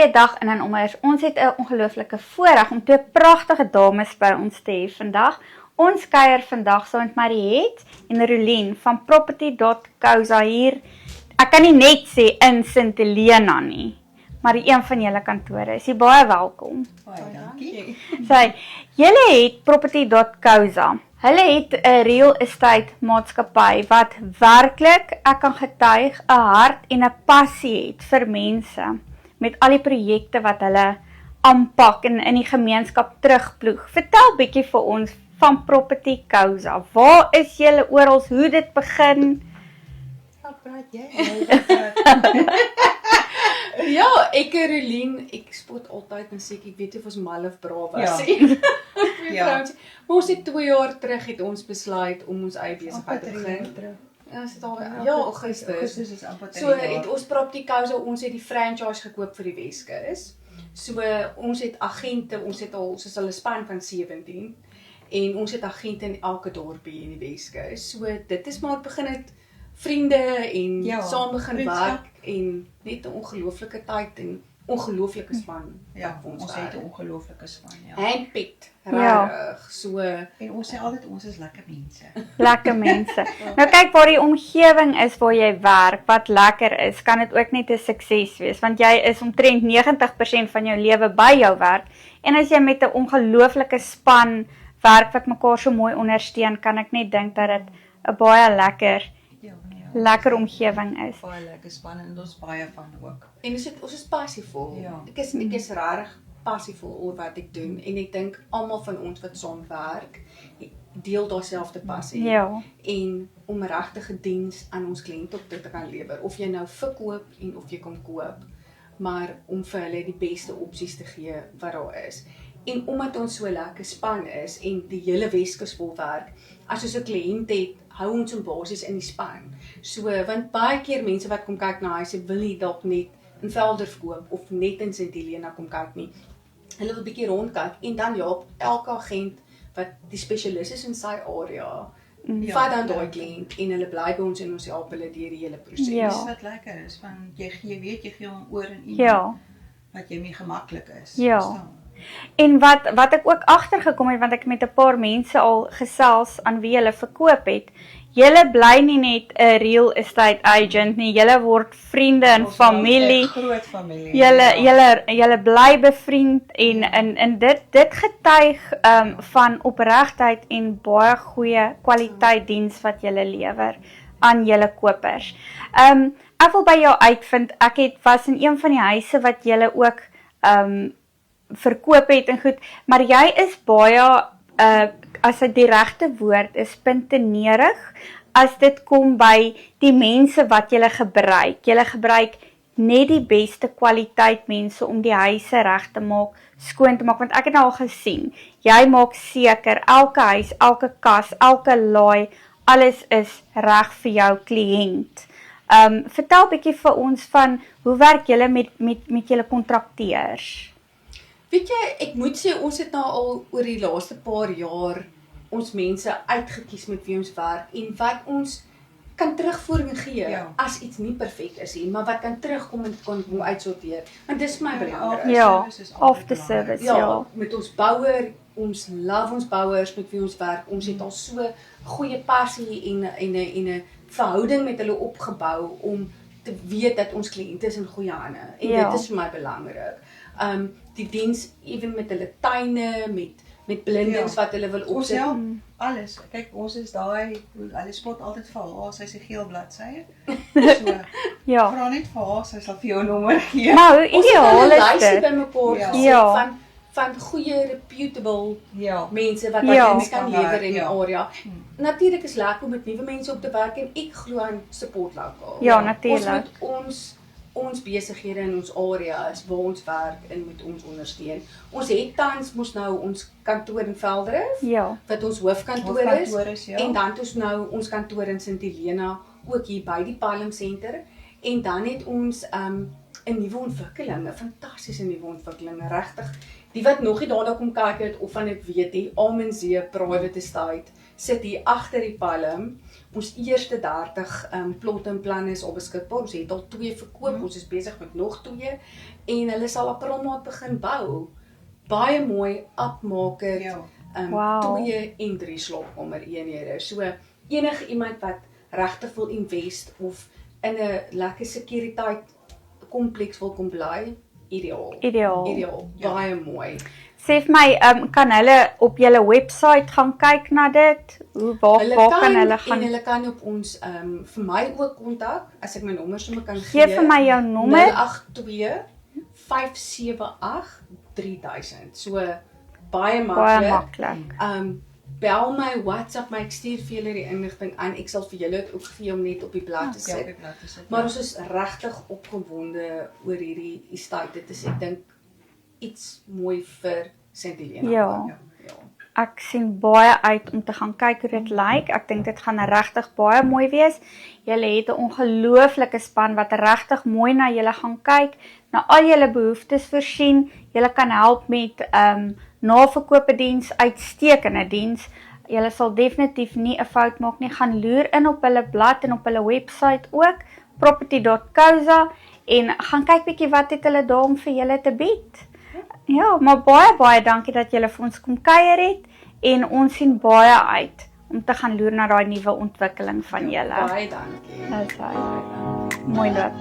goeie dag in en ommers. Ons het 'n ongelooflike voorreg om twee pragtige dames by ons te hê vandag. Ons kuier vandag saam met Mariette en Rolien van Property.co hier. Ek kan nie net sê in Sint Helena nie, maar een van julle kantore. Is jy baie welkom. Baie dankie. Julle het Property.co. Hulle het 'n real estate maatskappy wat werklik, ek kan getuig, 'n hart en 'n passie het vir mense met al die projekte wat hulle aanpak en in die gemeenskap terugploeg. Vertel bietjie vir ons van Property.co. Waar is julle oral? Hoe dit begin? Praat jy? Ja, ek en Rolien, ek spot altyd en sê ek weet nie of ons mal of braaf was. Ja. Maar ons het 2 jaar terug het ons besluit om ons eie besigheid te begin. Ja, is dit al Augustus. Augustus is amper 3 So jaar. het ons Property.co, ons het die franchise gekoop vir die Weskus. So ons het agente, ons het al soos 'n span van 17 en ons het agente in elke dorpie in die Weskus. So dit is maar begin het vriende en saam begin werk en net 'n ongelooflike tyd en ongelooflike span. Ja, ons het 'n ongelooflike span, ja. Handpicked, Ja. regtig. So En ons sê altyd ons is lekker mense. Lekker mense. Nou kyk waar die omgewing is waar jy werk, wat lekker is, kan dit ook net 'n sukses wees, want jy is omtrent 90% van jou lewe by jou werk, en as jy met 'n ongelooflike span werk wat mekaar so mooi ondersteun, kan ek net dink dat dit 'n baie lekker omgewing is. Baie lekker span en ons baie van ook. en ons is passievol. Ja. Ek is regtig passievol oor wat ek doen en ek dink almal van ons wat saam werk, deel daarselfde passie. Ja. En om regtige diens aan ons kliënte op te kan lewer, of jy nou verkoop en of jy kom koop, maar om vir hulle die beste opsies te gee wat daar is. En omdat ons so lekker span is en die hele Weskus vol werk, as ons 'n kliënt het, hou ons hom basies in die span. So, want baie keer mense wat kom kyk na huise wil nie dalk net in Velder verkoop of net in Sint Helena kom kyk nie. Hulle wil 'n bietjie rondkyk en dan elke agent wat die spesialis is in sy area, vat dan daai kliënt en hulle bly by ons en ons help hulle deur die hele proses. Ja. Dis wat lekker is, want jy weet jy gee hom oor in iemand Ja. wat jy mee gemaklik is. Ja. Verstaan? En wat ek ook agtergekom het, want ek met 'n paar mense al gesels aan wie hulle verkoop het, julle bly nie net 'n real estate agent nie, julle word vriende en Ons familie. is 'n groot familie. Julle bly bevriend en dit getuig van opregtheid en baie goeie kwaliteit diens wat julle lewer aan julle kopers. Ek wil by jou uitvind, was in een van die huise wat julle ook verkoop het en goed, maar jy is baie, as dit die regte woord is, puntenerig, as dit kom by die mense wat jy gebruik. Jy gebruik net die beste kwaliteit mense om die huise reg te maak, skoon te maak, want ek het nou al gesien, jy maak seker, elke huis, elke kas, elke laai, alles is reg vir jou kliënt. Vertel bietjie vir ons van, hoe werk julle met julle kontrakteurs? Weet jy, ek moet sê, ons het nou al oor die laaste paar jaar ons mense uitgekies met wie ons werk en wat ons kan terugvoering gee as iets nie perfek is nie, maar wat kan terugkom en kan uitsorteer. Want dis vir my belangrik. Ja, after service, ja. Met ons bouer, ons love ons bouers met wie ons werk. Ons het al so goeie passie en 'n verhouding met hulle opgebou om te weet dat ons kliënte is in goeie hande. En dit is vir my belangrik. Die diens ewen met hulle tuine, met blindings wat hulle wil opsit. Alles. Kyk, ons is hulle spot altyd vir haar, sy is 'n geel bladsy. So, vra net vir haar, sy sal vir jou 'n nommer gee. Maar hoe ideaal is dit? By mekaar gesit van goeie reputable mense wat diens kan lewer in die area. Natuurlik is lekker om met nuwe mense op te werk en ek glo aan support lokaal. Ja, natuurlik. Ons besighede in ons areas waar ons werk en moet ons ondersteun. Ons het tans mos nou ons kantoor in Velderif, wat ons hoofkantoor is, en dan het ons nou ons kantoor in Sint Helena, ook hier by die Palm Center, en dan het ons 'n nuwe ontwikkeling, 'n fantastiese nuwe ontwikkeling, regtig. Die wat nog nie daarna kom kyk het of van ek weet, die Almenzee Private Estate sit hier agter die Palm. ons eerste 30 plot en planne is al beskikbaar. Ons het al 2 verkoop, ons is besig met nog 2 en hulle sal April maand begin bou. Baie mooi upmarket, Wow. 2 en 3 slaapkamer eenhede. So enige iemand wat regtig wil invest of in 'n lekker sekuriteit kompleks wil kom bly, ideaal. Ideaal. Baie mooi. Sê vir my, kan hulle op julle webwerf gaan kyk na dit? Waar kan hulle gaan? En hulle kan op ons vir my ook kontak, as ek my nommer sommer kan Gee vir my jou nommer. 082 578 3000. So baie Baie maklik. maklik. Bel my, WhatsApp my, ek stuur vir julle die inligting aan. Ek sal vir julle dit ook gee om net op die blad te sit. Maar ons is regtig opgewonde oor hierdie estate. Dit is, ek dink, iets mooi vir St. Helena. Ja. Ek sien baie uit om te gaan kyk hoe dit lyk. Ek dink dit gaan regtig baie mooi wees. Julle het 'n ongelooflike span wat regtig mooi na julle gaan kyk, na al julle behoeftes voorsien. Julle kan help met naverkope diens, uitstekende diens. Julle sal definitief nie 'n fout maak nie. Gaan loer in op hulle blad en op hulle webwerf ook, property.co.za, en gaan kyk bietjie wat het hulle daar om vir julle te bied. Ja, maar baie dankie dat julle vir ons kom kuier het en ons sien baie uit om te gaan loer na daai nuwe ontwikkeling van julle. Baie dankie. Mooi loop.